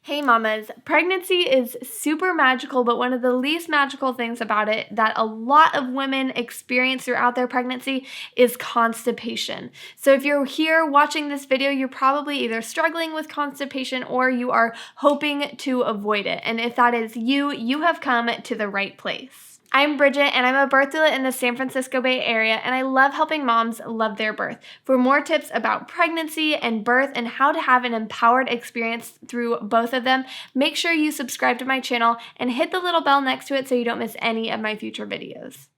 Hey mamas, pregnancy is super magical, but one of the least magical things about it that a lot of women experience throughout their pregnancy is constipation. So if you're here watching this video, you're probably either struggling with constipation or you are hoping to avoid it. And if that is you, you have come to the right place. I'm Bridget, and I'm a birth doula in the San Francisco Bay Area, and I love helping moms love their birth. For more tips about pregnancy and birth and how to have an empowered experience through both of them, make sure you subscribe to my channel and hit the little bell next to it so you don't miss any of my future videos.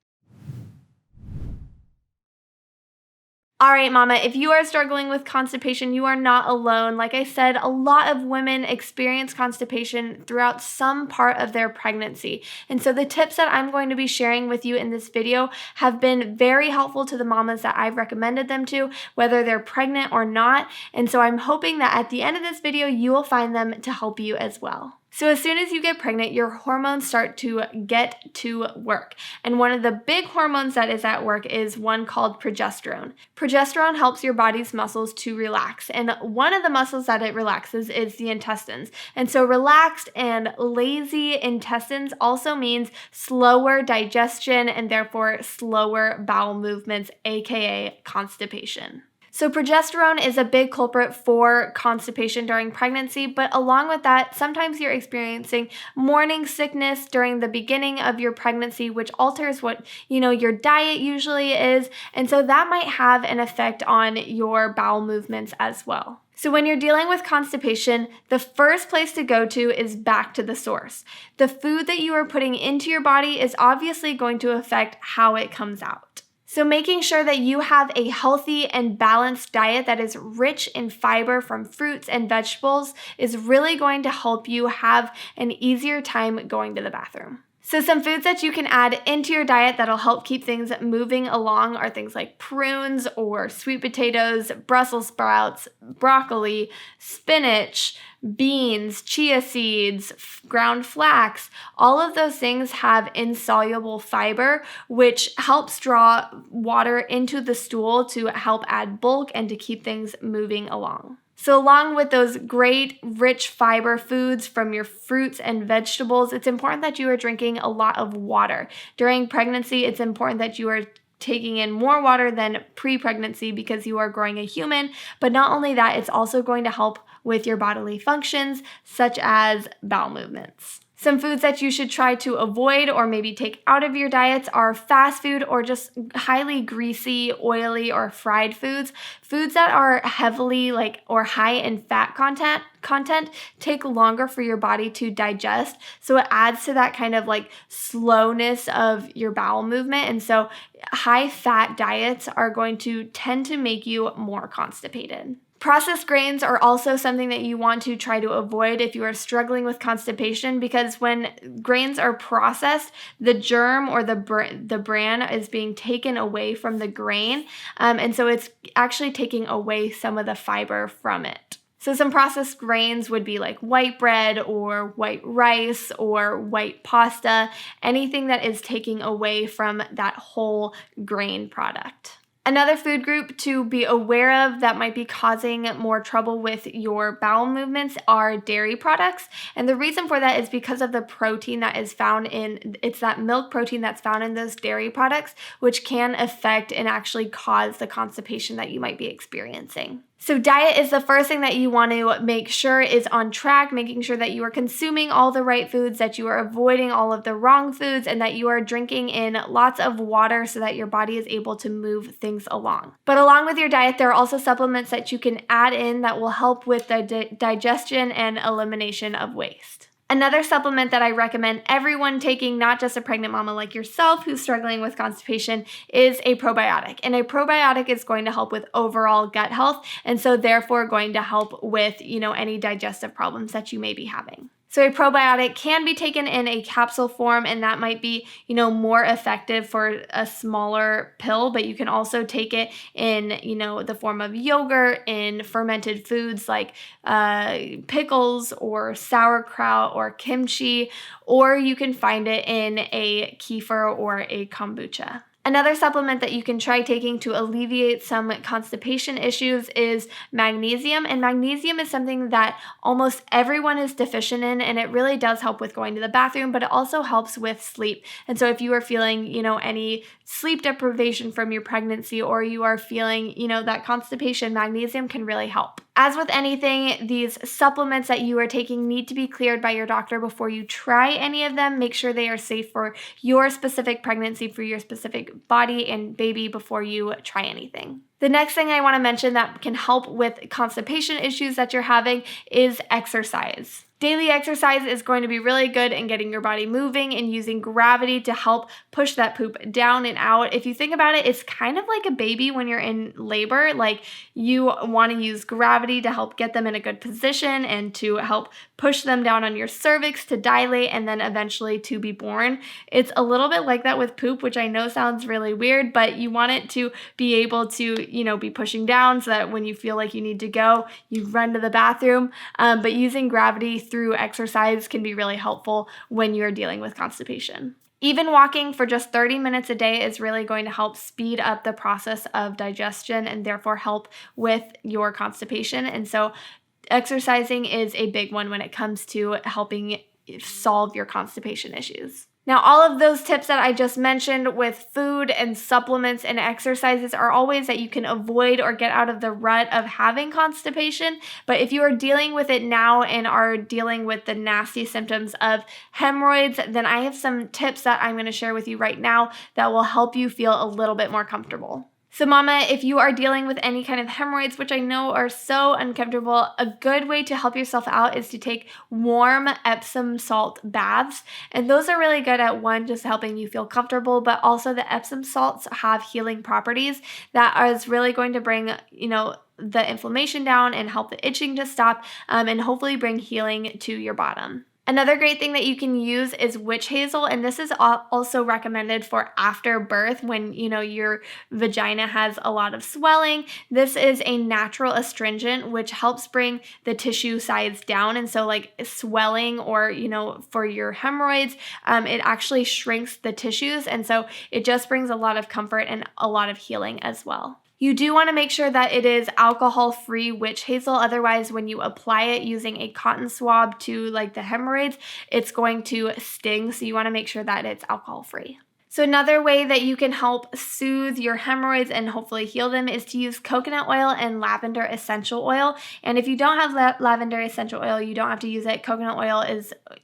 All right, mama, if you are struggling with constipation, you are not alone. Like I said, a lot of women experience constipation throughout some part of their pregnancy. And so the tips that I'm going to be sharing with you in this video have been very helpful to the mamas that I've recommended them to, whether they're pregnant or not. And so I'm hoping that at the end of this video, you will find them to help you as well. So as soon as you get pregnant, your hormones start to get to work. And one of the big hormones that is at work is one called progesterone. Progesterone helps your body's muscles to relax. And one of the muscles that it relaxes is the intestines. And so relaxed and lazy intestines also means slower digestion and therefore slower bowel movements, aka constipation. So progesterone is a big culprit for constipation during pregnancy, but along with that, sometimes you're experiencing morning sickness during the beginning of your pregnancy, which alters what, your diet usually is. And so that might have an effect on your bowel movements as well. So when you're dealing with constipation, the first place to go to is back to the source. The food that you are putting into your body is obviously going to affect how it comes out. So making sure that you have a healthy and balanced diet that is rich in fiber from fruits and vegetables is really going to help you have an easier time going to the bathroom. So some foods that you can add into your diet that'll help keep things moving along are things like prunes or sweet potatoes, Brussels sprouts, broccoli, spinach, beans, chia seeds, ground flax. All of those things have insoluble fiber, which helps draw water into the stool to help add bulk and to keep things moving along. So along with those great rich fiber foods from your fruits and vegetables, it's important that you are drinking a lot of water. During pregnancy, it's important that you are taking in more water than pre-pregnancy because you are growing a human. But not only that, it's also going to help with your bodily functions, such as bowel movements. Some foods that you should try to avoid or maybe take out of your diets are fast food or just highly greasy, oily, or fried foods. Foods that are heavily or high in fat content take longer for your body to digest. So it adds to that kind of slowness of your bowel movement. And so high fat diets are going to tend to make you more constipated. Processed grains are also something that you want to try to avoid if you are struggling with constipation, because when grains are processed, the germ or the bran is being taken away from the grain, and so it's actually taking away some of the fiber from it. So some processed grains would be like white bread or white rice or white pasta, anything that is taking away from that whole grain product. Another food group to be aware of that might be causing more trouble with your bowel movements are dairy products. And the reason for that is because of the protein that is found it's that milk protein that's found in those dairy products, which can affect and actually cause the constipation that you might be experiencing. So diet is the first thing that you want to make sure is on track, making sure that you are consuming all the right foods, that you are avoiding all of the wrong foods, and that you are drinking in lots of water so that your body is able to move things along. But along with your diet, there are also supplements that you can add in that will help with the digestion and elimination of waste. Another supplement that I recommend everyone taking, not just a pregnant mama like yourself who's struggling with constipation, is a probiotic. And a probiotic is going to help with overall gut health, and so therefore going to help with, any digestive problems that you may be having. So a probiotic can be taken in a capsule form, and that might be, more effective for a smaller pill, but you can also take it in, the form of yogurt, in fermented foods like pickles or sauerkraut or kimchi, or you can find it in a kefir or a kombucha. Another supplement that you can try taking to alleviate some constipation issues is magnesium. And magnesium is something that almost everyone is deficient in, and it really does help with going to the bathroom, but it also helps with sleep. And so if you are feeling, any sleep deprivation from your pregnancy, or you are feeling, that constipation, magnesium can really help. As with anything, these supplements that you are taking need to be cleared by your doctor before you try any of them. Make sure they are safe for your specific pregnancy, for your specific body and baby before you try anything. The next thing I want to mention that can help with constipation issues that you're having is exercise. Daily exercise is going to be really good in getting your body moving and using gravity to help push that poop down and out. If you think about it, it's kind of like a baby when you're in labor. Like, you want to use gravity to help get them in a good position and to help push them down on your cervix to dilate and then eventually to be born. It's a little bit like that with poop, which I know sounds really weird, but you want it to be able to, be pushing down so that when you feel like you need to go, you run to the bathroom. But using gravity through exercise can be really helpful when you're dealing with constipation. Even walking for just 30 minutes a day is really going to help speed up the process of digestion and therefore help with your constipation. And so exercising is a big one when it comes to helping solve your constipation issues. Now, all of those tips that I just mentioned with food and supplements and exercises are all ways that you can avoid or get out of the rut of having constipation. But if you are dealing with it now and are dealing with the nasty symptoms of hemorrhoids, then I have some tips that I'm going to share with you right now that will help you feel a little bit more comfortable. So mama, if you are dealing with any kind of hemorrhoids, which I know are so uncomfortable, a good way to help yourself out is to take warm Epsom salt baths. And those are really good at one, just helping you feel comfortable, but also the Epsom salts have healing properties that is really going to bring, the inflammation down and help the itching to stop, and hopefully bring healing to your bottom. Another great thing that you can use is witch hazel, and this is also recommended for after birth when, your vagina has a lot of swelling. This is a natural astringent which helps bring the tissue size down, and so like swelling or, for your hemorrhoids, it actually shrinks the tissues, and so it just brings a lot of comfort and a lot of healing as well. You do want to make sure that it is alcohol-free witch hazel. Otherwise, when you apply it using a cotton swab to the hemorrhoids, it's going to sting. So you want to make sure that it's alcohol-free. So another way that you can help soothe your hemorrhoids and hopefully heal them is to use coconut oil and lavender essential oil. And if you don't have lavender essential oil, you don't have to use it. Coconut oil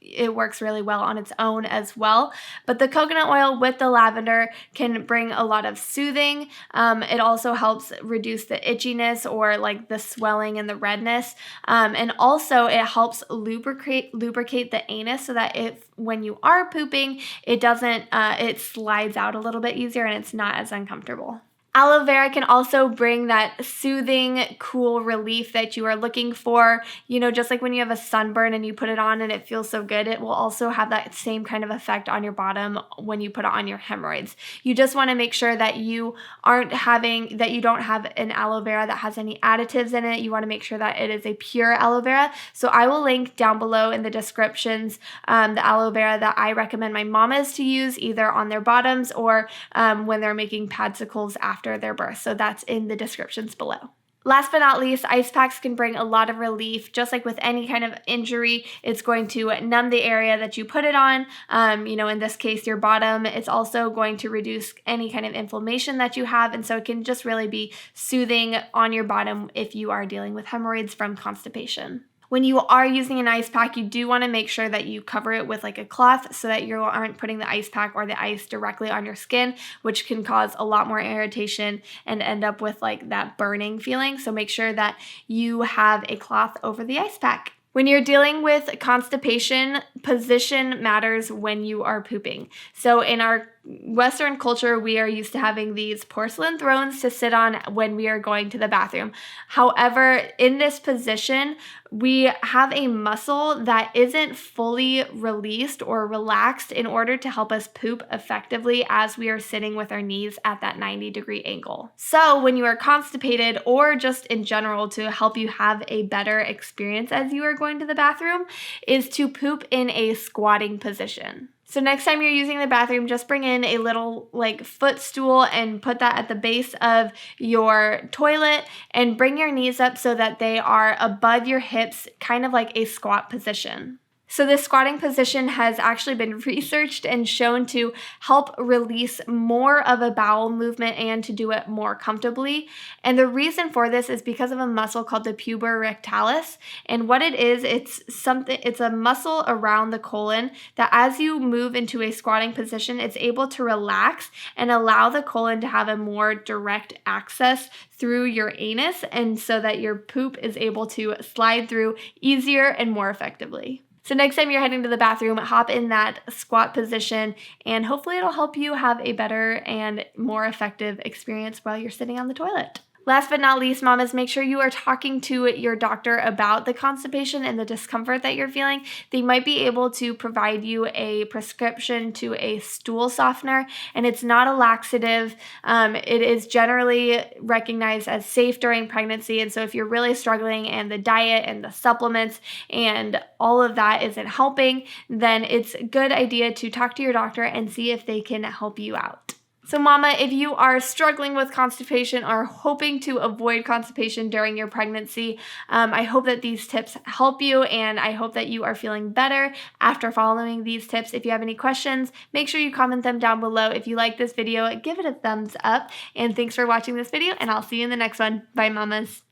it works really well on its own as well. But the coconut oil with the lavender can bring a lot of soothing. It also helps reduce the itchiness or the swelling and the redness. And also it helps lubricate the anus so that when you are pooping, it slides out a little bit easier and it's not as uncomfortable. Aloe vera can also bring that soothing, cool relief that you are looking for. Just like when you have a sunburn and you put it on and it feels so good, it will also have that same kind of effect on your bottom when you put it on your hemorrhoids. You just want to make sure that you don't have an aloe vera that has any additives in it. You want to make sure that it is a pure aloe vera. So I will link down below in the descriptions the aloe vera that I recommend my mamas to use either on their bottoms or when they're making padsicles after their birth. So that's in the descriptions below. Last but not least, ice packs can bring a lot of relief. Just like with any kind of injury, it's going to numb the area that you put it on. In this case, your bottom. It's also going to reduce any kind of inflammation that you have. And so it can just really be soothing on your bottom if you are dealing with hemorrhoids from constipation. When you are using an ice pack, you do want to make sure that you cover it with a cloth so that you aren't putting the ice pack or the ice directly on your skin, which can cause a lot more irritation and end up with that burning feeling. So make sure that you have a cloth over the ice pack. When you're dealing with constipation, position matters when you are pooping. So in our Western culture, we are used to having these porcelain thrones to sit on when we are going to the bathroom. However, in this position, we have a muscle that isn't fully released or relaxed in order to help us poop effectively as we are sitting with our knees at that 90-degree angle. So when you are constipated, or just in general to help you have a better experience as you are going to the bathroom, is to poop in a squatting position. So next time you're using the bathroom, just bring in a little like footstool and put that at the base of your toilet and bring your knees up so that they are above your hips, kind of like a squat position. So this squatting position has actually been researched and shown to help release more of a bowel movement and to do it more comfortably. And the reason for this is because of a muscle called the puborectalis. And what it is, it's a muscle around the colon that as you move into a squatting position, it's able to relax and allow the colon to have a more direct access through your anus, and so that your poop is able to slide through easier and more effectively. So next time you're heading to the bathroom, hop in that squat position and hopefully it'll help you have a better and more effective experience while you're sitting on the toilet. Last but not least, mamas, make sure you are talking to your doctor about the constipation and the discomfort that you're feeling. They might be able to provide you a prescription to a stool softener, and it's not a laxative. It is generally recognized as safe during pregnancy, and so if you're really struggling and the diet and the supplements and all of that isn't helping, then it's a good idea to talk to your doctor and see if they can help you out. So mama, if you are struggling with constipation or hoping to avoid constipation during your pregnancy, I hope that these tips help you, and I hope that you are feeling better after following these tips. If you have any questions, make sure you comment them down below. If you like this video, give it a thumbs up, and thanks for watching this video, and I'll see you in the next one. Bye mamas.